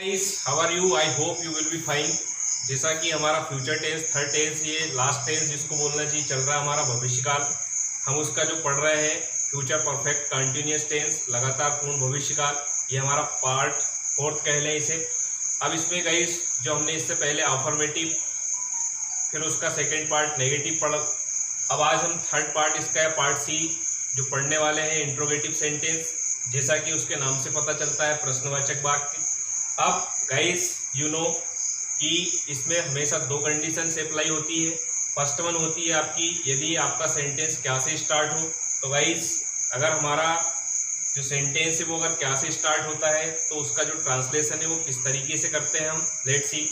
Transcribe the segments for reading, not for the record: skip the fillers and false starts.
Guys, how are you? I hope you will be fine. जैसा कि हमारा future tense, third tense, ये last tense जिसको बोलना चाहिए चल रहा है हमारा भविष्यकाल। हम उसका जो पढ़ रहे हैं फ्यूचर परफेक्ट कंटिन्यूअस टेंस, लगातार पूर्ण भविष्यकाल। ये हमारा पार्ट फोर्थ कह लें इसे। अब इसमें गाइस जो हमने इससे पहले अफर्मेटिव, फिर उसका सेकेंड पार्ट नेगेटिव पढ़ा। अब आज हम थर्ड पार्ट इसका है, पार्ट सी, जो पढ़ने वाले हैं इंट्रोगेटिव सेंटेंस। जैसा कि उसके नाम से पता चलता है, प्रश्नवाचक वाक्य। अब गाइस यू नो कि इसमें हमेशा दो कंडीशन से अप्लाई होती है। फर्स्ट वन होती है आपकी, यदि आपका सेंटेंस क्या से स्टार्ट हो। तो गाइस अगर हमारा जो सेंटेंस है वो अगर क्या से स्टार्ट होता है तो उसका जो ट्रांसलेशन है वो किस तरीके से करते हैं हम, लेट्स सी।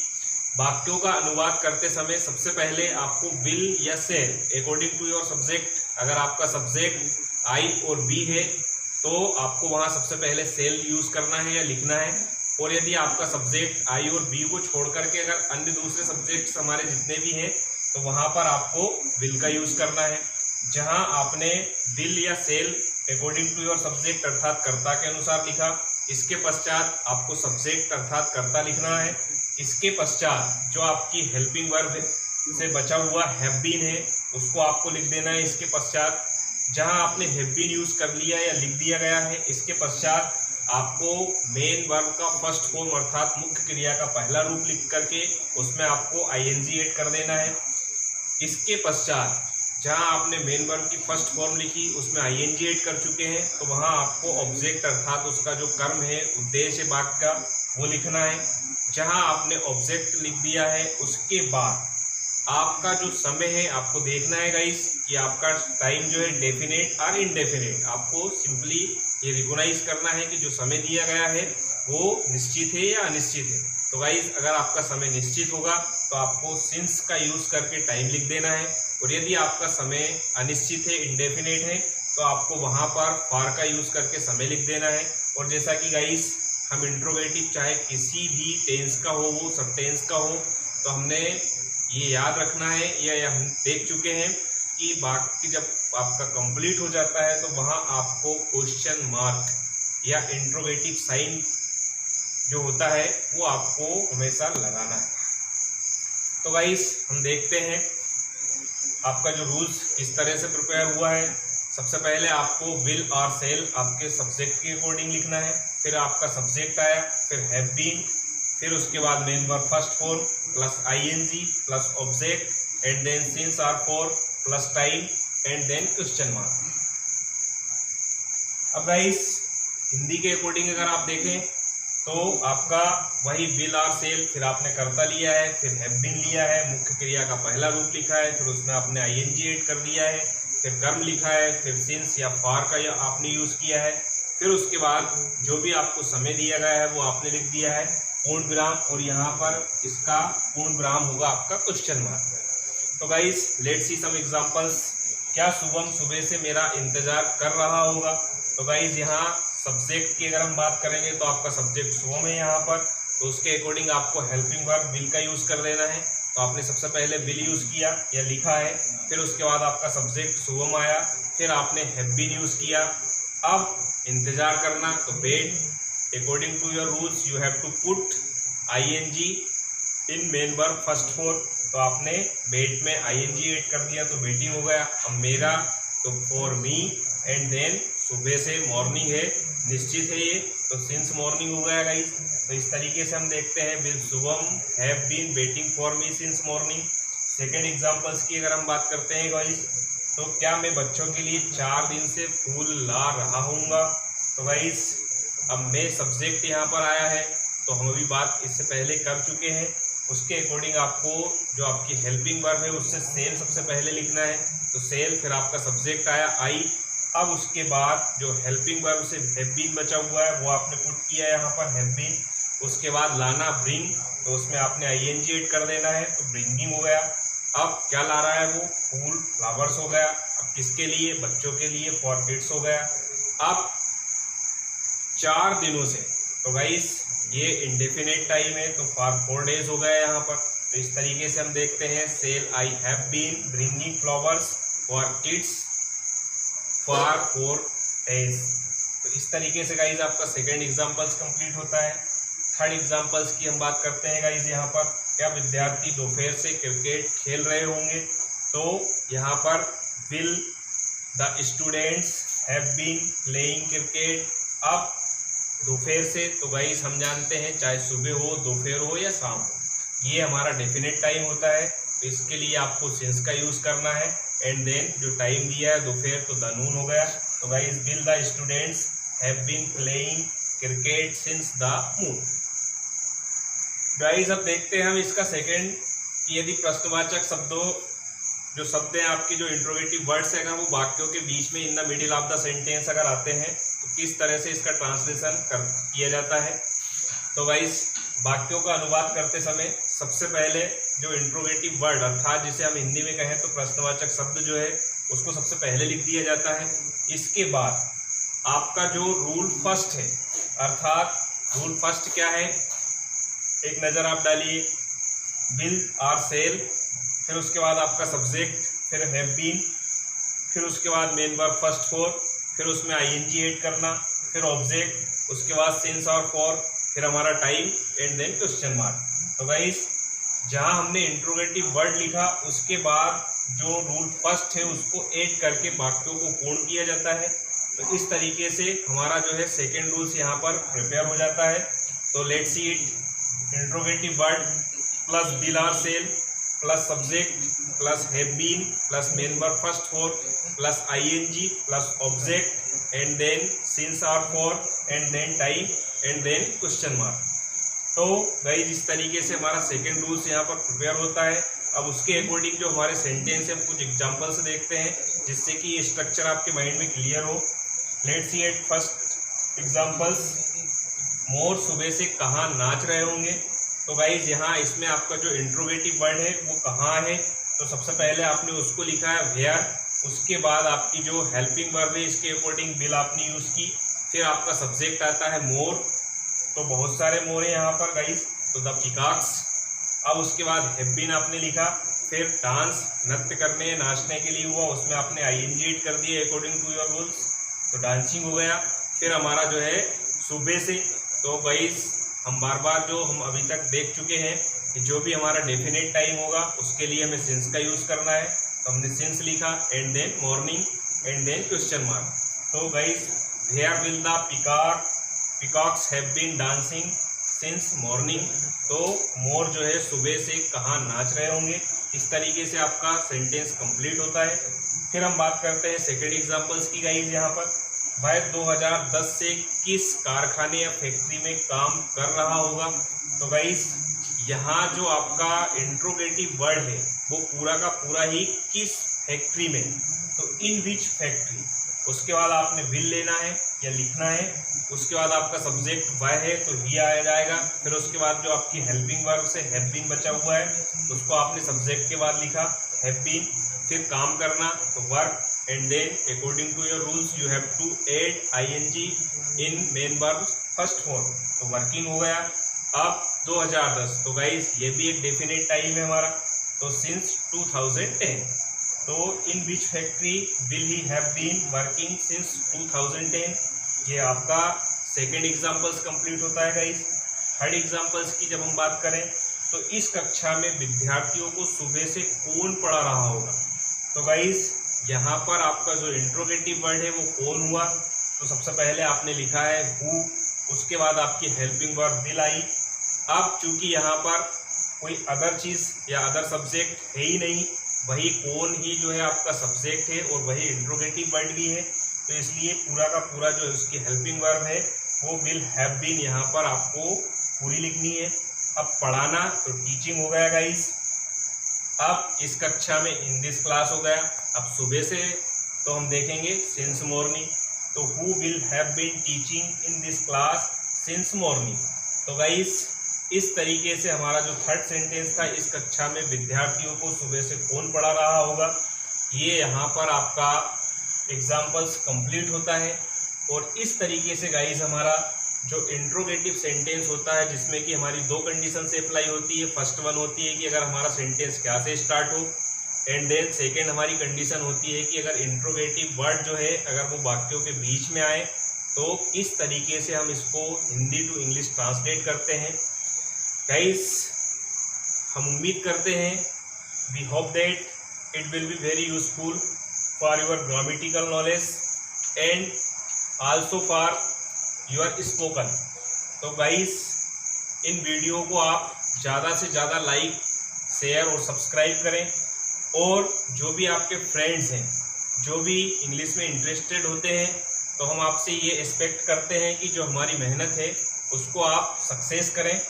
वाक्यों का अनुवाद करते समय सबसे पहले आपको विल या shall according to your subject, अगर आपका सब्जेक्ट आई और बी है तो आपको वहाँ सबसे पहले सेल यूज करना है या लिखना है। और यदि आपका सब्जेक्ट आई और बी को छोड़ करके अगर अन्य दूसरे सब्जेक्ट्स हमारे जितने भी हैं तो वहाँ पर आपको विल का यूज करना है। जहाँ आपने विल या shall according to your subject अर्थात कर्ता के अनुसार लिखा, इसके पश्चात आपको सब्जेक्ट अर्थात कर्ता लिखना है। इसके पश्चात जो आपकी हेल्पिंग वर्ब से बचा हुआ हैव बीन है उसको आपको लिख देना है। इसके पश्चात जहां आपने हैव बीन यूज कर लिया या लिख दिया गया है, इसके पश्चात आपको मेन वर्ब का फर्स्ट फॉर्म अर्थात मुख्य क्रिया का पहला रूप लिख करके उसमें आपको आईएनजी ऐड कर देना है। इसके पश्चात जहां आपने मेन वर्ब की फर्स्ट फॉर्म लिखी उसमें आईएनजी ऐड कर चुके हैं तो वहां आपको ऑब्जेक्ट अर्थात उसका जो कर्म है, उद्देश्य वाक्य का, वो लिखना है। जहां आपने ऑब्जेक्ट लिख दिया है उसके बाद आपका जो समय है आपको देखना है गाइस कि आपका टाइम जो है डेफिनेट और इनडेफिनेट, आपको सिंपली ये रिकॉग्नाइज करना है कि जो समय दिया गया है वो निश्चित है या अनिश्चित है। तो गाइस अगर आपका समय निश्चित होगा तो आपको सिंस का यूज करके टाइम लिख देना है। और यदि आपका समय अनिश्चित है, इनडेफिनेट है, तो आपको वहां पर फॉर का यूज करके समय लिख देना है। और जैसा कि गाइस हम इंट्रोगेटिव चाहे किसी भी टेंस का हो, वो सब टेंस का हो, तो हमने ये याद रखना है या हम देख चुके हैं कि वाक्य जब आपका कंप्लीट हो जाता है तो वहाँ आपको क्वेश्चन मार्क या इंट्रोगेटिव साइन जो होता है वो आपको हमेशा लगाना है। तो गाइस हम देखते हैं आपका जो रूल्स किस तरह से प्रिपेयर हुआ है। सबसे पहले आपको विल और सेल आपके सब्जेक्ट के अकॉर्डिंग लिखना है, फिर आपका सब्जेक्ट आया, फिर हैव बीन, फिर उसके बाद main verb first form plus ING plus object and then since or for plus time and then question mark. अब गाइस हिंदी के अकॉर्डिंग अगर आप देखें तो आपका वही विल और सेल, फिर आपने कर्ता लिया है, फिर हैव बीन लिया है, मुख्य क्रिया का पहला रूप लिखा है, फिर उसमें आपने आईएनजी ऐड कर दिया है, फिर कर्म लिखा है, फिर सिंस या फॉर का या आपने यूज किया है, फिर उसके बाद जो भी आपको समय दिया गया है वो आपने लिख दिया है, पूर्ण विराम, और यहाँ पर इसका पूर्ण विराम होगा आपका क्वेश्चन मार्क। तो guys let's see some examples. क्या शुभम सुबह से मेरा इंतजार कर रहा होगा? तो गाइस यहाँ सब्जेक्ट की अगर हम बात करेंगे तो आपका सब्जेक्ट शुभम है यहाँ पर, तो उसके अकॉर्डिंग आपको हेल्पिंग वर्ब विल का यूज कर देना है। तो आपने सबसे पहले विल यूज किया या लिखा है, फिर उसके बाद आपका सब्जेक्ट शुभम आया, फिर आपने हैव बीन यूज किया। अब इंतजार करना तो wait, according to your rules you have to put ING in main verb first form, तो आपने वेट में आईएनजी ऐड कर दिया तो वेटिंग हो गया। अब मेरा तो फॉर मी, एंड देन सुबह से मॉर्निंग है, निश्चित है ये, तो सिंस मॉर्निंग हो गया गाइस। तो इस तरीके से हम देखते हैं will Shubham have been waiting for me since morning. Second examples की अगर हम बात करते हैं गाइस, तो क्या मैं बच्चों के लिए 4 दिन से फूल ला रहा हूँगा? तो गाइस अब मैं सब्जेक्ट यहाँ पर आया है तो हम अभी बात इससे पहले कर चुके हैं, उसके अकॉर्डिंग आपको जो आपकी हेल्पिंग वर्ब है उससे सेल सबसे पहले लिखना है। तो सेल, फिर आपका सब्जेक्ट आया आई, अब उसके बाद जो हेल्पिंग वर्ब से हैव बीन बचा हुआ है वो आपने पुट किया है यहाँ पर हैव बीन। उसके बाद लाना ब्रिंग, तो उसमें आपने आईएनजी ऐड कर देना है तो ब्रिंगिंग हो गया। अब क्या ला रहा है वो? फूल, फ्लावर्स हो गया। अब किसके लिए? बच्चों के लिए, फॉर किड्स हो गया। अब 4 दिनों से, तो गाइस ये इंडेफिनेट टाइम है तो फॉर 4 डेज हो गया यहाँ पर। तो इस तरीके से हम देखते हैं shall I have been bringing flowers for kids for 4 days. तो इस तरीके से गाइज आपका सेकेंड एग्जाम्पल्स कंप्लीट होता है। थर्ड एग्जांपल्स की हम बात करते हैं गाइस। यहाँ पर क्या विद्यार्थी दोपहर से क्रिकेट खेल रहे होंगे, तो यहाँ पर will the students have been playing cricket. अब दोपहर से तो गाइस हम जानते हैं चाहे सुबह हो, दोपहर हो या शाम हो, ये हमारा डेफिनेट टाइम होता है, तो इसके लिए आपको सिंस का यूज़ करना है। एंड देन जो टाइम दिया है दोपहर, तो द नून हो गया। तो guys will the students have been playing cricket since the moon. Guys अब देखते हैं हम इसका सेकंड, यदि प्रश्नवाचक शब्दों जो शब्द हैं आपके, जो इंट्रोगेटिव वर्ड्स हैं, अगर वो वाक्यों के बीच में in the middle of the sentence अगर आते हैं, तो किस तरह से इसका ट्रांसलेशन किया जाता है। तो गाइस वाक्यों का अनुवाद करते समय सबसे पहले जो इंट्रोगेटिव वर्ड अर्थात जिसे हम हिंदी में कहें तो प्रश्नवाचक शब्द जो है उसको सबसे पहले लिख दिया जाता है। इसके बाद आपका जो रूल फर्स्ट है, अर्थात रूल फर्स्ट क्या है, एक नज़र आप डालिए, विल आर सेल, फिर उसके बाद आपका सब्जेक्ट, फिर हैव बीन, फिर उसके बाद मेन वर्ब फर्स्ट फॉर, फिर उसमें आईएनजी ऐड करना, फिर ऑब्जेक्ट, उसके बाद सिंस और फॉर, फिर हमारा time and then question mark. तो गाइस जहां हमने इंट्रोगेटिव वर्ड लिखा उसके बाद जो रूल फर्स्ट है उसको ऐड करके वाक्यों को पूर्ण किया जाता है। तो इस तरीके से हमारा जो है सेकेंड रूल्स यहाँ पर प्रिपेयर हो जाता है। तो let's see it, interrogative word plus will or shall plus subject plus have been plus main verb first for plus ING plus object and then since or for and then time and then question mark. तो guys इस तरीके से हमारा second rules यहाँ पर prepare होता है। अब उसके अकॉर्डिंग जो हमारे सेंटेंस है, कुछ एग्जांपल्स देखते हैं जिससे कि ये स्ट्रक्चर आपके माइंड में क्लियर हो। Let's see it first examples, more सुबह से कहाँ नाच रहे होंगे। तो गाइज यहाँ इसमें आपका जो इंट्रोगेटिव वर्ड है वो कहाँ है, तो सबसे पहले आपने उसको लिखा है वेयर, उसके बाद आपकी जो हेल्पिंग वर्ब है इसके अकॉर्डिंग विल आपने यूज़ की, फिर आपका सब्जेक्ट आता है मोर, तो बहुत सारे मोर है यहाँ पर गाइज, तो द पिकॉक्स। अब उसके बाद हैव बीन आपने लिखा, फिर डांस नृत्य करने नाचने के लिए हुआ, उसमें आपने आईएनजी ऐड कर दिया अकॉर्डिंग टू योर रूल्स, तो डांसिंग हो गया। फिर हमारा जो है सुबह से, तो गाइज हम बार बार जो हम अभी तक देख चुके हैं कि जो भी हमारा डेफिनेट टाइम होगा उसके लिए हमें सिंस का यूज़ करना है, तो हमने सिंस लिखा and then morning and then question mark. तो guys where will the peacocks have been dancing since morning, तो मोर जो है सुबह से कहाँ नाच रहे होंगे। इस तरीके से आपका सेंटेंस कंप्लीट होता है। फिर हम बात करते हैं सेकेंड एग्जांपल्स की गाइज। यहाँ पर वह 2010 से किस कारखाने या फैक्ट्री में काम कर रहा होगा। तो गाइज यहाँ जो आपका इंट्रोगेटिव वर्ड है वो पूरा का पूरा ही किस फैक्ट्री में, तो इन विच फैक्ट्री, उसके बाद आपने विल लेना है या लिखना है, उसके बाद आपका सब्जेक्ट वह है तो ही आया जाएगा, फिर उसके बाद जो आपकी हेल्पिंग वर्ब से हैव बीन बचा हुआ है उसको आपने सब्जेक्ट के बाद लिखा हैव बीन, फिर काम करना तो work and then according to your rules you have to add ING in main verb first form, तो वर्किंग हो गया। अब 2010, तो गाइज ये भी एक डेफिनेट टाइम है हमारा, तो सिंस 2010, तो in which factory will he have been working since 2010। ये आपका सेकेंड एग्जाम्पल्स कंप्लीट होता है गाइज। थर्ड एग्जाम्पल्स की जब हम बात करें तो इस कक्षा में विद्यार्थियों को सुबह से कौन पढ़ा रहा होगा। तो गाइज यहाँ पर आपका जो इंट्रोगेटिव वर्ड है वो कौन हुआ, तो सबसे पहले आपने लिखा है हु, उसके बाद आपकी हेल्पिंग वर्ब विल आई। अब चूंकि यहाँ पर कोई अदर चीज़ या अदर सब्जेक्ट है ही नहीं, वही कौन ही जो है आपका सब्जेक्ट है और वही इंट्रोगेटिव वर्ड भी है, तो इसलिए पूरा का पूरा जो उसकी हेल्पिंग वर्ब है वो विल हैव बीन यहाँ पर आपको पूरी लिखनी है। अब पढ़ाना तो टीचिंग हो गया गाइस। अब इस कक्षा में इन दिस क्लास हो गया। अब सुबह से तो हम देखेंगे सिंस मॉर्निंग, तो who will have been teaching in this class since morning. तो गाइस इस तरीके से हमारा जो थर्ड सेंटेंस था, इस कक्षा में विद्यार्थियों को सुबह से कौन पढ़ा रहा होगा, ये यहाँ पर आपका एग्जाम्पल्स कंप्लीट होता है। और इस तरीके से गाइस हमारा जो इंट्रोगेटिव सेंटेंस होता है जिसमें कि हमारी दो कंडीशन से अप्लाई होती है। फर्स्ट वन होती है कि अगर हमारा सेंटेंस क्या से स्टार्ट हो, एंड देन सेकेंड हमारी कंडीशन होती है कि अगर इंट्रोगेटिव वर्ड जो है अगर वो वाक्यों के बीच में आए तो किस तरीके से हम इसको हिंदी टू इंग्लिश ट्रांसलेट करते हैं। गाइस, हम उम्मीद करते हैं, we hope that it will be very useful for your grammatical knowledge and also for your spoken. तो गाइस, इन वीडियो को आप ज़्यादा से ज़्यादा लाइक, शेयर और सब्सक्राइब करें, और जो भी आपके फ्रेंड्स हैं जो भी इंग्लिश में इंटरेस्टेड होते हैं, तो हम आपसे ये एक्सपेक्ट करते हैं कि जो हमारी मेहनत है उसको आप सक्सेस करें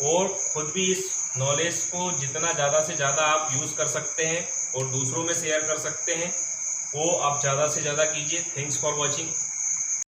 और ख़ुद भी इस नॉलेज को जितना ज़्यादा से ज़्यादा आप यूज़ कर सकते हैं और दूसरों में शेयर कर सकते हैं, वो आप ज़्यादा से ज़्यादा कीजिए। Thanks for watching.